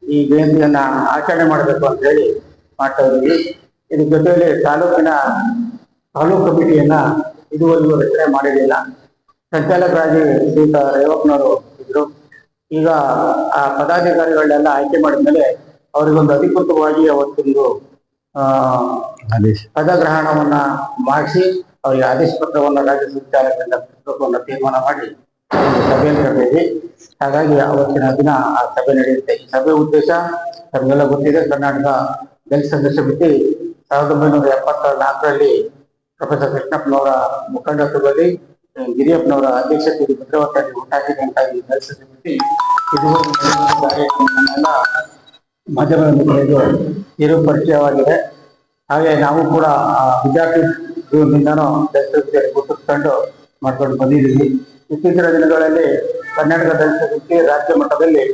ಈ ಜಯಂತಿಯನ್ನ ಆಚರಣೆ ಮಾಡಬೇಕು ಅಂತ ಹೇಳಿ ಮಾಡ್ತಾ ಇದ್ದೀವಿ. ಇದ್ರ ಜೊತೆಯಲ್ಲಿ ತಾಲೂಕು ಕಮಿಟಿಯನ್ನ ಇದುವರೆಗೂ ರಚನೆ ಮಾಡಿರಲಿಲ್ಲ. ಸಂಚಾಲಕರಾಗಿ ಶ್ರೀಯುತ ರೇವಪ್ಪನವರು ಇದ್ರು. ಈಗ ಆ ಪದಾಧಿಕಾರಿಗಳನ್ನೆಲ್ಲ ಆಯ್ಕೆ ಮಾಡಿದ್ಮೇಲೆ ಅವರಿಗೊಂದು ಅಧಿಕೃತವಾಗಿ ಅವತ್ತೊಂದು ಪದಗ್ರಹಣವನ್ನ ಮಾಡಿಸಿ ಅವರಿಗೆ ಆದೇಶ ಪತ್ರವನ್ನು ರಾಜ್ಯ ಸಂಚಾಲಕರಿಂದ ಪುಸ್ತಕವನ್ನು ತೀರ್ಮಾನ ಮಾಡಿ ಸಭೆಯನ್ನು ಕರೆದಿದ್ವಿ. ಹಾಗಾಗಿ ಅವತ್ತಿನ ದಿನ ಆ ಸಭೆ ನಡೆಯುತ್ತೆ. ಈ ಸಭೆ ಉದ್ದೇಶ ನಮಗೆಲ್ಲ ಗೊತ್ತಿದೆ. ಕರ್ನಾಟಕ ದಲಿತ ಸಂಘರ್ಷ ಸಮಿತಿ 1974ರಲ್ಲಿ ಪ್ರೊಫೆಸರ್ ಕೃಷ್ಣಪ್ಪನವರ ಮುಖಂಡತ್ವದಲ್ಲಿ ಗಿರಿಯಪ್ಪನವರ ಅಧ್ಯಕ್ಷತೆಯಲ್ಲಿ ಭದ್ರವತ್ತಾಗಿ ಉಂಟಾಗಿದ್ದಂತ ಈ ದಲಿತ ಸಮಿತಿ ಇದುವರೆಲ್ಲ ಮಾಧ್ಯಮದ ಮಿತ್ರರಿಗೆ ಇರು ಪರಿಚಯವಾಗಿದೆ. ಹಾಗೆ ನಾವು ಕೂಡ ವಿದ್ಯಾರ್ಥಿ ಜೀವನದಿಂದನೂ ದಲಿತ ಸಮಿತಿಯಲ್ಲಿ ಗುರುತಿಸ್ಕೊಂಡು ಮಾಡ್ಕೊಂಡು ಬಂದಿದ್ದೀವಿ. ಇತ್ತೀಚಿನ ದಿನಗಳಲ್ಲಿ ಕರ್ನಾಟಕ ದಲಿತ ಸಮಿತಿ ರಾಜ್ಯ ಮಟ್ಟದಲ್ಲಿ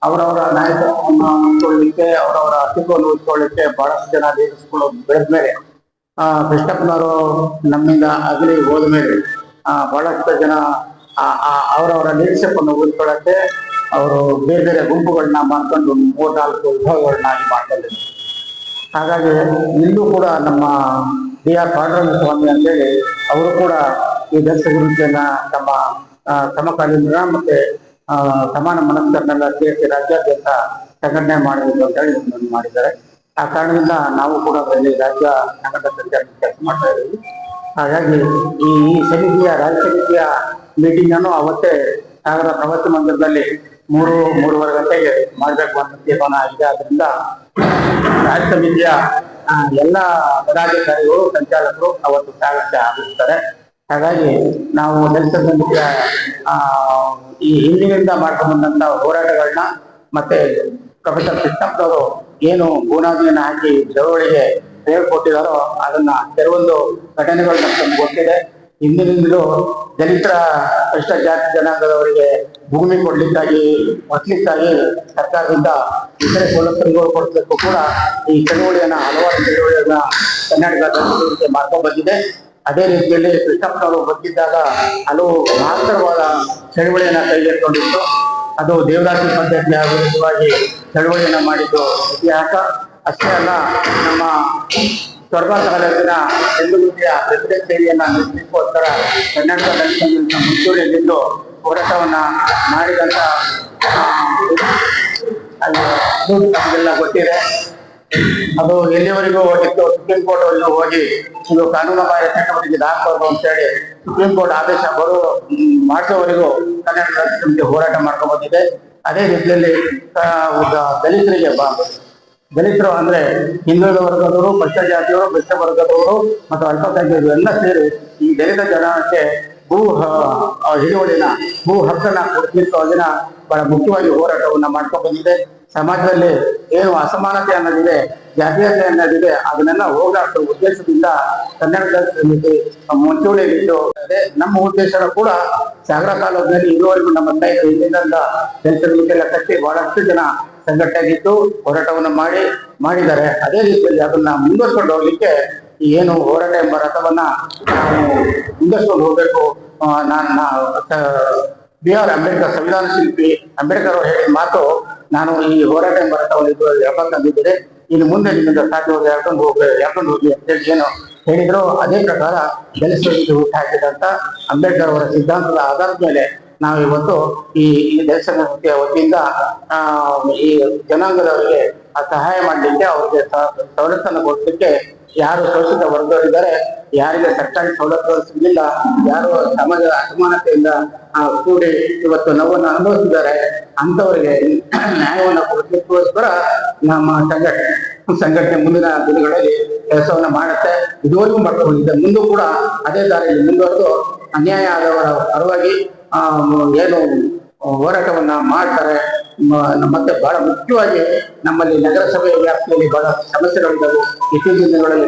ಅವರವರ ನಾಯಕತ್ವವನ್ನು ಉಳಿಸ್ಕೊಳ್ಳಿಕ್ಕೆ, ಅವರವರ ಅಸ್ತಿತ್ವವನ್ನು ಉಳಿಸ್ಕೊಳ್ಳಿಕ್ಕೆ ಬಹಳಷ್ಟು ಜನ ಲೀಡರ್ಸ್ಗಳು ಬೆಳೆದ ಮೇಲೆ, ಕೃಷ್ಣಪ್ಪನವರು ನಮ್ಮಿಂದ ಅಗಲಿ ಹೋದ ಮೇಲೆ ಬಹಳಷ್ಟು ಜನ ಅವರವರ ಲೀಡರ್ಶಿಪ್ ಅನ್ನು ಉಳಿಸ್ಕೊಳ್ಳಕ್ಕೆ ಅವರು ಬೇರೆ ಬೇರೆ ಗುಂಪುಗಳನ್ನ ಮಾಡ್ಕೊಂಡು 3-4 ವಿಭಾಗಗಳನ್ನಾಗಿ ಮಾಡ್ಕೊಂಡಿದ್ದಾರೆ. ಹಾಗಾಗಿ ಇಲ್ಲೂ ಕೂಡ ನಮ್ಮ ಡಿ.ಆರ್. ಪಾಂಡುರಂಗ ಸ್ವಾಮಿ ಅಂತೇಳಿ ಅವರು ಕೂಡ ಈ ದಲಿತ ಗುರುತಿಯನ್ನ ತಮ್ಮ ಸಮಕಾಲೀನ ಮತ್ತೆ ಸಮಾನ ಮನಸ್ಕರನ್ನೆಲ್ಲ ಸೇರಿಸಿ ರಾಜ್ಯಾದ್ಯಂತ ಸಂಘಟನೆ ಮಾಡಬೇಕು ಅಂತ ಹೇಳಿ ಮಾಡಿದ್ದಾರೆ. ಆ ಕಾರಣದಿಂದ ನಾವು ಕೂಡ ರಾಜ್ಯ ಸಂಘಟನಾ ಸಂಚಾರ ಕೆಲಸ ಮಾಡ್ತಾ ಇದ್ದೀವಿ. ಹಾಗಾಗಿ ಈ ಸಮಿತಿಯ ರಾಜ್ಯ ಸಮಿತಿಯ ಮೀಟಿಂಗ್ ಅನ್ನು ಅವತ್ತೇ ಸಾಗರ ಪ್ರವಾಸಿ ಮಂದಿರದಲ್ಲಿ 3-3:30 ಗಂಟೆಗೆ ಮಾಡಬೇಕು ಅಂತ ತೀರ್ಮಾನ ಆಗಿದೆ. ಆದ್ರಿಂದ ರಾಜ್ಯ ಸಮಿತಿಯ ಎಲ್ಲ ಪದಾಧಿಕಾರಿಗಳು, ಸಂಚಾಲಕರು ಅವತ್ತು ಸಾಗರಕ್ಕೆ ಆಗಿರ್ತಾರೆ. ಹಾಗಾಗಿ ನಾವು ದಲಿತ ಸಮಿತಿಯ ಈ ಹಿಂದಿನಿಂದ ಮಾಡ್ಕೊಂಡು ಬಂದಂತ ಹೋರಾಟಗಳನ್ನ ಮತ್ತೆ ಪ್ರೊಫೆಸರ್ ಕೃಷ್ಣಪ್ಪನವರು ಏನು ಬುನಾದಿಯನ್ನು ಹಾಕಿ ಚಳವಳಿಗೆ ಹೇಳ್ಕೊಟ್ಟಿದಾರೋ ಅದನ್ನ ಕೆಲವೊಂದು ಘಟನೆಗಳು ನಮ್ಗೆ ಗೊತ್ತಿದೆ. ಹಿಂದಿನಿಂದಲೂ ದಲಿತರ ಪರಿಶಿಷ್ಟ ಜಾತಿ ಜನಾಂಗದವರಿಗೆ ಭೂಮಿ ಕೊಡ್ಲಿಕ್ಕಾಗಿ ಒತ್ತಲಿಕ್ಕಾಗಿ ಸರ್ಕಾರದಿಂದ ಇತರೆ ಸವಲತ್ತುಗಳು ಕೊಡಲಿಕ್ಕೂ ಕೂಡ ಈ ಚಳುವಳಿಯನ್ನ ಹಲವಾರು ಚಳುವಳಿಯನ್ನ ಕರ್ನಾಟಕ ಮಾಡ್ಕೊಂಡು ಬಂದಿದೆ. ಅದೇ ರೀತಿಯಲ್ಲಿ ಕೃಷ್ಣಪ್ಪನವರು ಬಂದಿದ್ದಾಗ ಹಲವು ಮಹತ್ತರವಾದ ಚಳುವಳಿಯನ್ನ ಕೈಗೆತ್ತಿಕೊಂಡಿತ್ತು. ಅದು ದೇವದಾಸಿ ಪದ್ಧತಿಯ ವಿರುದ್ಧವಾಗಿ ಚಳುವಳಿಯನ್ನ ಮಾಡಿದ್ದು ಇತಿಹಾಸ. ಅಷ್ಟೇ ಅಲ್ಲ, ನಮ್ಮ ಸ್ವರ್ಗ ಕಾಲೇಜಿನ ಹಿಂದುಳಿದ ಪ್ರೆಸಿಡೆನ್ಸಿಯನ್ನ ನಿರ್ಮಿಸೋಸ್ಕರ ಕರ್ನಾಟಕ ದಲಿತ ಸಂಘದಿಂದ ಮುಂಚೂಣಿಯಲ್ಲಿದ್ದು ಹೋರಾಟವನ್ನ ಮಾಡಿದಂತ ನಮಗೆಲ್ಲ ಗೊತ್ತಿದೆ. ಅದು ಎಲ್ಲಿವರೆಗೂ ಹೋಗಿತ್ತು, ಸುಪ್ರೀಂ ಕೋರ್ಟ್ ವರೆಗೂ ಹೋಗಿ ಇದು ಕಾನೂನು ಬಾಹಿರ ಚಟುವಟಿಕೆ ದಾಖಲಾಗಬಹುದು ಅಂತ ಹೇಳಿ ಸುಪ್ರೀಂ ಕೋರ್ಟ್ ಆದೇಶ ಮಾಡಿಸೋವರೆಗೂ ಕರ್ನಾಟಕ ದಲಿತ ಸಮಿತಿ ಹೋರಾಟ ಮಾಡ್ಕೊಂಡು ಬಂದಿದೆ. ಅದೇ ರೀತಿಯಲ್ಲಿ ದಲಿತರು ಅಂದ್ರೆ ಹಿಂದುಳಿದ ವರ್ಗದವರು, ಪಕ್ಷ ಜಾತಿಯವರು, ಭ್ರಷ್ಟ ವರ್ಗದವರು ಮತ್ತು ಅಲ್ಪಸಂಖ್ಯಾತರು ಎಲ್ಲ ಸೇರಿ ಈ ದಲಿತ ಜನಾಂಗಕ್ಕೆ ಹಿಡುವಳಿನ ಭೂ ಹಕ್ಕನ್ನ ಕೊಡ್ಲಿಕ್ಕೆ ಅದನ್ನ ಬಹಳ ಮುಖ್ಯವಾಗಿ ಹೋರಾಟವನ್ನ ಮಾಡ್ಕೊಂಡು ಬಂದಿದೆ. ಸಮಾಜದಲ್ಲಿ ಏನು ಅಸಮಾನತೆ ಅನ್ನೋದಿದೆ, ಜಾತೀಯತೆ ಅನ್ನೋದಿದೆ, ಅದನ್ನೆಲ್ಲ ಹೋರಾಟದ ಉದ್ದೇಶದಿಂದ ಕರ್ನಾಟಕ ಸಮಿತಿ ಮುಂಚೂಣಿಯಲ್ಲಿದ್ದು ಅದೇ ನಮ್ಮ ಉದ್ದೇಶ ಕೂಡ ಸಾಗರ ತಾಲೂಕಿನಲ್ಲಿ ಇದುವರೆಗೂ ನಮ್ಮ ಸ್ನೇಹಿತರು ಹಿಂದಿನಿಂದ ದಲಿತರಿಗೆಲ್ಲ ಕಟ್ಟಿ ಬಹಳಷ್ಟು ಜನ ಸಂಘಟನೆಯಾಗಿದ್ದು ಹೋರಾಟವನ್ನು ಮಾಡಿದ್ದಾರೆ. ಅದೇ ರೀತಿಯಲ್ಲಿ ಅದನ್ನ ಮುಂದುವರ್ಸ್ಕೊಂಡು ಹೋಗ್ಲಿಕ್ಕೆ ಏನು ಹೋರಾಟ ಎಂಬ ರಥವನ್ನ ನಾವು ಮುಂದುವರ್ಸ್ಕೊಂಡು ಹೋಗ್ಬೇಕು. BR ಅಂಬೇಡ್ಕರ್ ಸಂವಿಧಾನ ಶಿಲ್ಪಿ ಅಂಬೇಡ್ಕರ್ ಅವರು ಹೇಳಿದ ಮಾತು ನಾನು ಈ ಹೋರಾಟ ಎಂಬ ರಥವನ್ನು ಹೇಳ್ಬೇಕಂದಿದ್ದರೆ ಇನ್ನು ಮುಂದೆ ನಿಮ್ಮಿಂದ ಸಾಧ್ಯವಾಗಿ ಹೇಳ್ಕೊಂಡು ಹೋಗಿ ಅಂತೇಳಿ ಏನು ಹೇಳಿದ್ರು. ಅದೇ ಪ್ರಕಾರ ದಲಿತರಿಗೆ ಹುಟ್ಟು ಹಾಕಿದಂತ ಅಂಬೇಡ್ಕರ್ ಅವರ ಸಿದ್ಧಾಂತದ ಆಧಾರದ ಮೇಲೆ ನಾವು ಇವತ್ತು ಈ ದಲಿತ ಸಂಘಟನೆಯ ವತಿಯಿಂದ ಈ ಜನಾಂಗದವರಿಗೆ ಸಹಾಯ ಮಾಡಲಿಕ್ಕೆ, ಅವ್ರಿಗೆ ಸವಲತ್ತನ್ನು ಕೊಡಲಿಕ್ಕೆ, ಯಾರು ಶೋಷಿತ ವರ್ಗದವರಿದ್ದಾರೆ, ಯಾರಿಗೆ ಸರ್ಕಾರಿ ಸವಲತ್ತುಗಳು ಸಿಗಲಿಲ್ಲ, ಯಾರು ಸಮಾಜದ ಅಸಮಾನತೆಯಿಂದ ಕೂಡಿ ಇವತ್ತು ನೋವನ್ನು ಅನುಭವಿಸಿದ್ದಾರೆ ಅಂತವರಿಗೆ ನ್ಯಾಯವನ್ನು ಕೊಡಲಿಕ್ಕೋಸ್ಕರ ನಮ್ಮ ಸಂಘಟನೆ ಮುಂದಿನ ದಿನಗಳಲ್ಲಿ ಕೆಲಸವನ್ನ ಮಾಡುತ್ತೆ. ಇದುವರೆಗೂ ಮಾಡ್ಕೊಂಡು ಬಂದಿದೆ, ಮುಂದೂ ಕೂಡ ಅದೇ ದಾರಿಯಲ್ಲಿ ಮುಂದುವರೆದು ಅನ್ಯಾಯ ಆದವರ ಪರವಾಗಿ ಏನು ಹೋರಾಟವನ್ನ ಮಾಡ್ತಾರೆ. ಮತ್ತೆ ಬಹಳ ಮುಖ್ಯವಾಗಿ ನಮ್ಮಲ್ಲಿ ನಗರಸಭೆ ವ್ಯಾಪ್ತಿಯಲ್ಲಿ ಬಹಳ ಸಮಸ್ಯೆಗಳಿದ್ದವು, ಇತ್ತೀಚಿನ ದಿನಗಳಲ್ಲಿ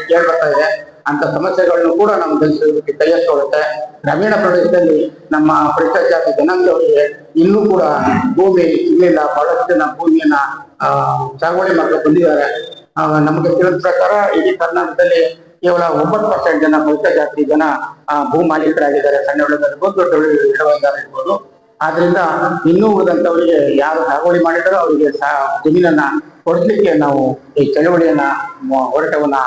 ಕೇಳ್ಬರ್ತಾ ಇದೆ. ಅಂತ ಸಮಸ್ಯೆಗಳನ್ನು ಕೂಡ ನಮ್ಮ ದಲಿತರಿಗೆ ಕೈಗೆತ್ತಿಕೊಳ್ಳುತ್ತೆ. ಗ್ರಾಮೀಣ ಪ್ರದೇಶದಲ್ಲಿ ನಮ್ಮ ಪರಿಶಿಷ್ಟ ಜಾತಿ ಜನಾಂಗದವರಿಗೆ ಇನ್ನೂ ಕೂಡ ಭೂಮಿ ಸಿಗಲಿಲ್ಲ. ಬಹಳಷ್ಟು ಜನ ಭೂಮಿಯನ್ನ ಸಾಗುವಳಿ ಮಾಡ್ಕೊಂಡು ಬಂದಿದ್ದಾರೆ. ನಮಗೆ ತಿಳಿದ ಪ್ರಕಾರ ಇಡೀ ಕರ್ನಾಟಕದಲ್ಲಿ ಕೇವಲ 9% ಜನ ಪರಿಶಿಷ್ಟ ಜಾತಿ ಜನ ಭೂ ಮಾಲೀಕರಾಗಿದ್ದಾರೆ. ಸಣ್ಣ ಇರ್ಬೋದು, ದೊಡ್ಡ ಇರ್ಬೋದು. ಆದ್ರಿಂದ ಇನ್ನೂ ಉಳಿದಂತವರಿಗೆ ಯಾರು ಸಾಗುವಳಿ ಮಾಡಿದಾರೋ ಅವರಿಗೆ ಜಮೀನನ್ನ ಕೊಡಿಸ್ಲಿಕ್ಕೆ ನಾವು ಈ ಚಳವಳಿಯನ್ನ ಹೋರಾಟವನ್ನ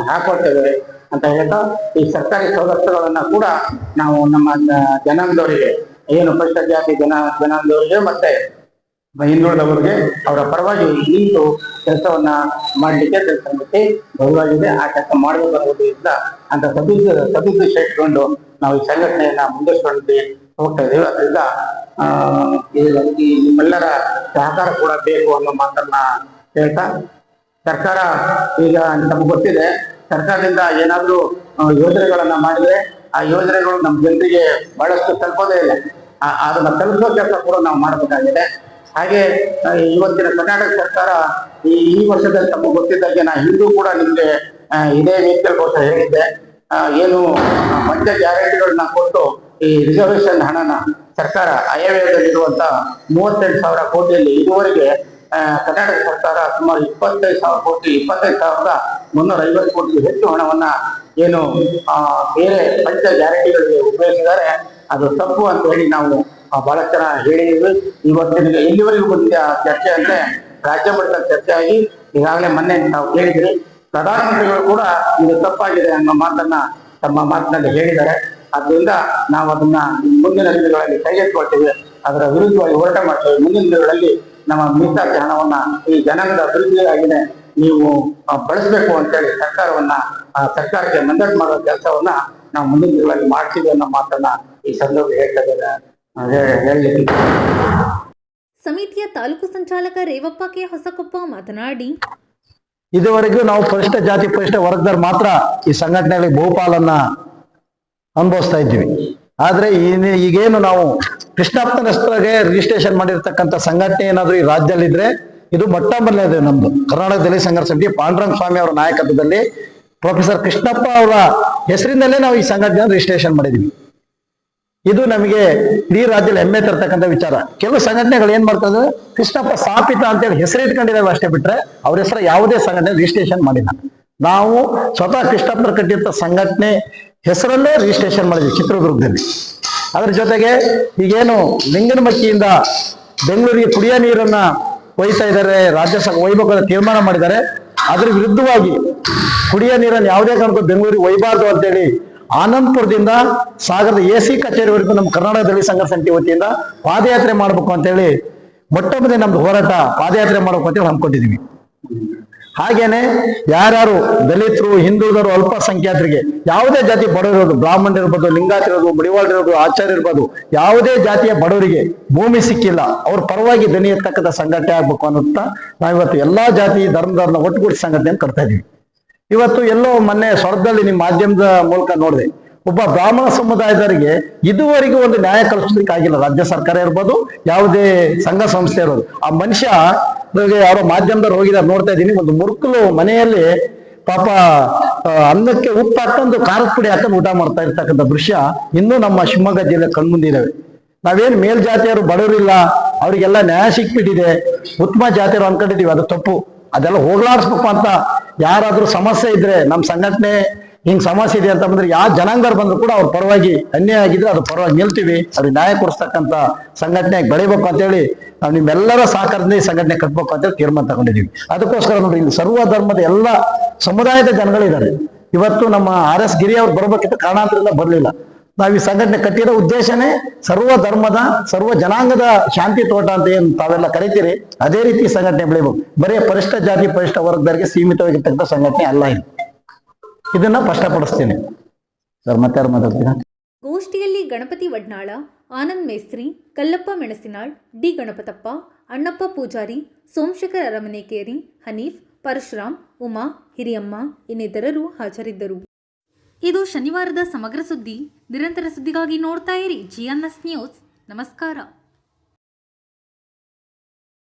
ಹಾಕೊಳ್ತೇವೆ ಅಂತ ಹೇಳ್ತಾ, ಈ ಸರ್ಕಾರಿ ಸವಲತ್ತುಗಳನ್ನ ಕೂಡ ನಾವು ನಮ್ಮ ಜನಾಂಗದವರಿಗೆ ಏನು ಪರಿಶಿಷ್ಟ ಜಾತಿ ಜನಾಂಗದವರಿಗೆ ಮತ್ತೆ ಹಿಂದುಳಿದವರಿಗೆ ಅವರ ಪರವಾಗಿ ನಿಂತು ಕೆಲಸವನ್ನ ಮಾಡ್ಲಿಕ್ಕೆ ದಲಿತ ಸಮಿತಿ ಬಹಳವಾಗಿದೆ. ಆ ಕೆಲಸ ಮಾಡಬೇಕನ್ನೋದ್ರಿಂದ ಅಂತ ಸದುದ್ದೇಶ ಇಟ್ಕೊಂಡು ನಾವು ಈ ಸಂಘಟನೆಯನ್ನ ಮುಂದುವರಿಸಿಕೊಂಡು ಹೋಗ್ತಾ ಇದ್ದೇವೆ. ಅದರಿಂದ ನಿಮ್ಮೆಲ್ಲರ ಸಹಕಾರ ಕೂಡ ಬೇಕು ಅನ್ನೋ ಮಾತನ್ನ ಹೇಳ್ತಾ, ಸರ್ಕಾರ ಈಗ ನಮ್ಗೆ ಗೊತ್ತಿದೆ, ಸರ್ಕಾರದಿಂದ ಏನಾದ್ರೂ ಯೋಜನೆಗಳನ್ನ ಮಾಡಿದ್ರೆ ಆ ಯೋಜನೆಗಳು ನಮ್ಮ ಜನರಿಗೆ ಬಹಳಷ್ಟು ತಲುಪೋದೇ ಇಲ್ಲ. ಅದನ್ನ ತಲುಪೋ ಕೆಲಸ ಕೂಡ ನಾವು ಮಾಡಬೇಕಾಗಿದೆ. ಹಾಗೆ ಇವತ್ತಿನ ಕರ್ನಾಟಕ ಸರ್ಕಾರ ಈ ವರ್ಷದಲ್ಲಿ ತಮಗೆ ಗೊತ್ತಿದ್ದಾಗೆ ನಾ ಹಿಂದೂ ಕೂಡ ನಿಮ್ಗೆ ಇದೇ ವೇದಿಕೆಗೋಸ್ಕರ ಹೇಳಿದ್ದೆ, ಏನು ಪಂಚ ಗ್ಯಾರಂಟಿಗಳನ್ನ ಕೊಟ್ಟು ಈ ರಿಸರ್ವೇಶನ್ ಹಣನ ಸರ್ಕಾರ ಆಯವ್ಯಯದಲ್ಲಿರುವಂತ 38,000 ಕೋಟಿಯಲ್ಲಿ ಇದುವರೆಗೆ ಕರ್ನಾಟಕ ಸರ್ಕಾರ ಸುಮಾರು 25,000 ಕೋಟಿ 25,350 ಕೋಟಿಗೆ ಹೆಚ್ಚು ಹಣವನ್ನ ಏನು ಬೇರೆ ಪಂಚ ಗ್ಯಾರಂಟಿಗಳಿಗೆ ಉಪಯೋಗಿಸಿದ್ದಾರೆ. ಅದು ತಪ್ಪು ಅಂತ ಹೇಳಿ ನಾವು ಬಹಳಷ್ಟು ಜನ ಹೇಳಿದ್ವಿ. ಇವತ್ತಿನ ಎಲ್ಲಿವರೆಗೂ ಬಂದಿದೆ ಆ ಚರ್ಚೆ ಅಂದ್ರೆ ರಾಜ್ಯ ಮಟ್ಟದ ಚರ್ಚೆ ಆಗಿ ಈಗಾಗಲೇ ಮೊನ್ನೆ ನಾವು ಕೇಳಿದ್ರಿ, ಪ್ರಧಾನಮಂತ್ರಿಗಳು ಕೂಡ ಇದು ತಪ್ಪಾಗಿದೆ ಅನ್ನೋ ಮಾತನ್ನ ತಮ್ಮ ಮಾತಿನಲ್ಲಿ ಹೇಳಿದ್ದಾರೆ. ಅದರಿಂದ ನಾವು ಅದನ್ನ ಮುಂದಿನ ದಿನಗಳಲ್ಲಿ ಕೈಗೆತ್ತಿಕೊಳ್ತೇವೆ, ಅದರ ವಿರುದ್ಧವಾಗಿ ಹೋರಾಟ ಮಾಡ್ತೇವೆ. ಮುಂದಿನ ದಿನಗಳಲ್ಲಿ ನಮ್ಮ ಮೀಸಲಾತಿ ಹಣವನ್ನ ಈ ಜನಾಂಗದ ಅಭಿವೃದ್ಧಿಯಾಗಿದೆ ನೀವು ಬಳಸಬೇಕು ಅಂತೇಳಿ ಸರ್ಕಾರಕ್ಕೆ ಮಂದಟ್ ಮಾಡುವ ಕೆಲಸವನ್ನ ನಾವು ಮುಂದಿನ ದಿನಗಳಲ್ಲಿ ಮಾಡ್ತೀವಿ ಅನ್ನೋ ಮಾತನ್ನ ಈ ಸಂದರ್ಭ ಹೇಳಲಿಕ್ಕೆ. ಸಮಿತಿಯ ತಾಲೂಕು ಸಂಚಾಲಕ ರೇವಪ್ಪ ಕೆ ಹೊಸಕೊಪ್ಪ ಮಾತನಾಡಿ, ಇದುವರೆಗೂ ನಾವು ಪರಿಶಿಷ್ಟ ಜಾತಿ ಪರಿಶಿಷ್ಟ ವರ್ಗದವ್ರು ಮಾತ್ರ ಈ ಸಂಘಟನೆಯಲ್ಲಿ ಬಹುಪಾಲನ್ನ ಅನುಭವಿಸ್ತಾ ಇದ್ದೀವಿ. ಆದ್ರೆ ಈಗೇನು ನಾವು ಕೃಷ್ಣಪ್ಪನ ಹೆಸರಿಗೆ ರಿಜಿಸ್ಟ್ರೇಷನ್ ಮಾಡಿರ್ತಕ್ಕಂಥ ಸಂಘಟನೆ ಏನಾದ್ರು ಈ ರಾಜ್ಯದಲ್ಲಿದ್ರೆ ಇದು ಮೊಟ್ಟ ಮೊದಲನೇದು ನಮ್ದು ಕರ್ನಾಟಕ ದಲಿತ ಸಂಘರ್ಷ ಸಮಿತಿ ಪಾಂಡುರಂಗ ಸ್ವಾಮಿ ಅವರ ನಾಯಕತ್ವದಲ್ಲಿ ಪ್ರೊಫೆಸರ್ ಕೃಷ್ಣಪ್ಪ ಅವರ ಹೆಸರಿನಲ್ಲೇ ನಾವು ಈ ಸಂಘಟನೆ ರಿಜಿಸ್ಟ್ರೇಷನ್ ಮಾಡಿದ್ವಿ. ಇದು ನಮಗೆ ಇಡೀ ರಾಜ್ಯದಲ್ಲಿ ಹೆಮ್ಮೆ ತರ್ತಕ್ಕಂಥ ವಿಚಾರ. ಕೆಲವು ಸಂಘಟನೆಗಳು ಏನ್ ಮಾಡ್ತಾರೆ, ಕೃಷ್ಣಪ್ಪ ಸ್ಥಾಪಿತ ಅಂತೇಳಿ ಹೆಸರು ಇಟ್ಕೊಂಡಿದ್ದಾವೆ ಅಷ್ಟೇ ಬಿಟ್ರೆ ಅವ್ರ ಹೆಸರು ಯಾವುದೇ ಸಂಘಟನೆ ರಿಜಿಸ್ಟ್ರೇಷನ್ ಮಾಡಿಲ್ಲ. ನಾವು ಸ್ವತಃ ಕೃಷ್ಣಪ್ಪನ ಕಟ್ಟಿದ್ದ ಸಂಘಟನೆ ಹೆಸರಲ್ಲೇ ರಿಜಿಸ್ಟ್ರೇಷನ್ ಮಾಡಿದ್ವಿ ಚಿತ್ರದುರ್ಗದಲ್ಲಿ. ಅದ್ರ ಜೊತೆಗೆ ಈಗೇನು ಲಿಂಗನಮಕ್ಕಿಯಿಂದ ಬೆಂಗಳೂರಿಗೆ ಕುಡಿಯೋ ನೀರನ್ನ ಒಯ್ತಾ ಇದ್ದಾರೆ, ರಾಜ್ಯ ಒಯ್ಬೇಕು ತೀರ್ಮಾನ ಮಾಡಿದ್ದಾರೆ. ಅದ್ರ ವಿರುದ್ಧವಾಗಿ ಕುಡಿಯೋ ನೀರನ್ನು ಯಾವುದೇ ಕಾರಣಕ್ಕೂ ಬೆಂಗಳೂರಿಗೆ ಒಯ್ಬಾರ್ದು ಅಂತೇಳಿ ಆನಂದಪುರದಿಂದ ಸಾಗರದ AC ಕಚೇರಿವರೆಗೂ ನಮ್ಮ ಕರ್ನಾಟಕ ದಲಿತ ಸಂಘರ್ಷ ಸಮಿತಿ ವತಿಯಿಂದ ಪಾದಯಾತ್ರೆ ಮಾಡ್ಬೇಕು ಅಂತೇಳಿ ಮೊಟ್ಟ ಮೊದಲೇ ನಮ್ದು ಹೋರಾಟ ಪಾದಯಾತ್ರೆ ಮಾಡ್ಬೇಕು ಅಂತೇಳಿ ಹಮ್ಮಿಕೊಂಡಿದೀವಿ. ಹಾಗೇನೆ ಯಾರ್ಯಾರು ದಲಿತರು, ಹಿಂದುಳಿದರು, ಅಲ್ಪಸಂಖ್ಯಾತರಿಗೆ ಯಾವುದೇ ಜಾತಿ ಬಡವರಿರೋದು, ಬ್ರಾಹ್ಮಣ ಇರ್ಬೋದು, ಲಿಂಗಾಯತ ಇರೋದು, ಮಡಿವಾಳ ಇರೋದು, ಆಚಾರ್ಯ ಇರ್ಬೋದು, ಯಾವುದೇ ಜಾತಿಯ ಬಡವರಿಗೆ ಭೂಮಿ ಸಿಕ್ಕಿಲ್ಲ ಅವ್ರ ಪರವಾಗಿ ದನಿ ಎತ್ತಕ್ಕಂಥ ಸಂಘಟನೆ ಆಗ್ಬೇಕು ಅನ್ನುತ್ತಾ ನಾವಿವತ್ತು ಎಲ್ಲಾ ಜಾತಿ ಧರ್ಮದವ್ರನ್ನ ಒಟ್ಟುಗೂಡಿಸಿ ಸಂಘಟನೆಯನ್ನು ಕಟ್ತಾ ಇದೀವಿ. ಇವತ್ತು ಎಲ್ಲೋ ಮೊನ್ನೆ ಸ್ವರ್ಗದಲ್ಲಿ ನಿಮ್ಮ ಮಾಧ್ಯಮದ ಮೂಲಕ ನೋಡಿದೆ, ಒಬ್ಬ ಬ್ರಾಹ್ಮಣ ಸಮುದಾಯದವರಿಗೆ ಇದುವರೆಗೂ ಒಂದು ನ್ಯಾಯ ಕಲ್ಪಿಸ್ಲಿಕ್ಕೆ ಆಗಿಲ್ಲ. ರಾಜ್ಯ ಸರ್ಕಾರ ಇರ್ಬೋದು, ಯಾವುದೇ ಸಂಘ ಸಂಸ್ಥೆ ಇರೋದು. ಆ ಮನುಷ್ಯ ಯಾರೋ ಮಾಧ್ಯಮದವ್ರು ಹೋಗಿದ್ದಾರೆ ನೋಡ್ತಾ ಇದ್ದೀನಿ, ಒಂದು ಮುರುಕಲು ಮನೆಯಲ್ಲಿ ಪಾಪ ಅನ್ನಕ್ಕೆ ಉಪ್ಪು ಹಾಕೊಂಡು ಖಾರದ ಪುಡಿ ಹಾಕೊಂಡು ಊಟ ಮಾಡ್ತಾ ಇರ್ತಕ್ಕಂಥ ದೃಶ್ಯ ಇನ್ನೂ ನಮ್ಮ ಶಿವಮೊಗ್ಗ ಜಿಲ್ಲೆ ಕಣ್ಮುಂದಿದ್ದಾವೆ. ನಾವೇನ್ ಮೇಲ್ಜಾತಿಯವರು ಬಡವರಿಲ್ಲ, ಅವರಿಗೆಲ್ಲ ನ್ಯಾಯ ಸಿಕ್ಬಿಟ್ಟಿದೆ, ಉತ್ತಮ ಜಾತಿಯವರು ಅನ್ಕೊಂಡಿದೀವಿ, ಅದು ತಪ್ಪು. ಅದೆಲ್ಲ ಹೋಗ್ಲಾಡಿಸ್ಬೇಕು ಅಂತ ಯಾರಾದ್ರೂ ಸಮಸ್ಯೆ ಇದ್ರೆ, ನಮ್ಮ ಸಂಘಟನೆ ಹಿಂಗ್ ಸಮಸ್ಯೆ ಇದೆ ಅಂತ ಬಂದ್ರೆ ಯಾವ ಜನಾಂಗದವ್ರು ಬಂದ್ರು ಕೂಡ ಅವ್ರ ಪರವಾಗಿ ಅನ್ಯಾಯ ಆಗಿದ್ರೆ ಅದ್ರ ಪರವಾಗಿ ನಿಲ್ತೀವಿ, ಅವ್ರಿಗೆ ನ್ಯಾಯ ಕೊಡಿಸ್ತಕ್ಕಂಥ ಸಂಘಟನೆ ಬೆಳಿಬೇಕು ಅಂತೇಳಿ ನಾವು ನಿಮ್ಮೆಲ್ಲರ ಸಹಕಾರದಿಂದ ಈ ಸಂಘಟನೆ ಕಟ್ಬೇಕು ಅಂತೇಳಿ ತೀರ್ಮಾನ ತಗೊಂಡಿದೀವಿ. ಅದಕ್ಕೋಸ್ಕರ ನೋಡ್ರಿ, ಇಲ್ಲಿ ಸರ್ವ ಧರ್ಮದ ಎಲ್ಲ ಸಮುದಾಯದ ಜನಗಳಿದ್ದಾರೆ. ಇವತ್ತು ನಮ್ಮ RS ಗಿರಿ ಅವ್ರು ಬರ್ಬೇಕಿತ್ತು, ಕಾರಣಾಂತರದಿಂದ ಬರ್ಲಿಲ್ಲ. ನಾವು ಈ ಸಂಘಟನೆ ಕಟ್ಟಿರೋ ಉದ್ದೇಶನೇ ಸರ್ವ ಧರ್ಮದ, ಸರ್ವ ಜನಾಂಗದ ಶಾಂತಿ ತೋಟ ಅಂತ ಏನ್ ತಾವೆಲ್ಲ ಕರಿತೀರಿ, ಅದೇ ರೀತಿ ಸಂಘಟನೆ ಬೆಳಿಬೇಕು. ಬರೀ ಪರಿಷ್ಠ ಜಾತಿ ಪರಿಷ್ಠ ವರ್ಗದವರಿಗೆ ಸೀಮಿತವಾಗಿರ್ತಕ್ಕಂಥ ಸಂಘಟನೆ ಅಲ್ಲ ಇದು. ಇದನ್ನ ಸ್ಪಷ್ಟಪಡಿಸ್ತೀನಿ ಸರ್. ಮತ್ತೆ ಯಾರು ಮಾತಾಡ್ತೀರಾ? ಗೋಷ್ಠಿಯಲ್ಲಿ ಗಣಪತಿ ವಡ್ನಾಳ, ಆನಂದ್ ಮೇಸ್ತ್ರಿ, ಕಲ್ಲಪ್ಪ ಮೆಣಸಿನಾಳ್, ಡಿ ಗಣಪತಪ್ಪ, ಅಣ್ಣಪ್ಪ ಪೂಜಾರಿ, ಸೋಮಶೇಖರ್ ಅರಮನೆಕೇರಿ, ಹನೀಫ್, ಪರಶುರಾಮ್, ಉಮಾ, ಹಿರಿಯಮ್ಮ ಇನ್ನಿತರರು ಹಾಜರಿದ್ದರು. ಇದು ಶನಿವಾರದ ಸಮಗ್ರ ಸುದ್ದಿ. ನಿರಂತರ ಸುದ್ದಿಗಾಗಿ ನೋಡ್ತಾ ಇರಿ GNS ನ್ಯೂಸ್. ನಮಸ್ಕಾರ.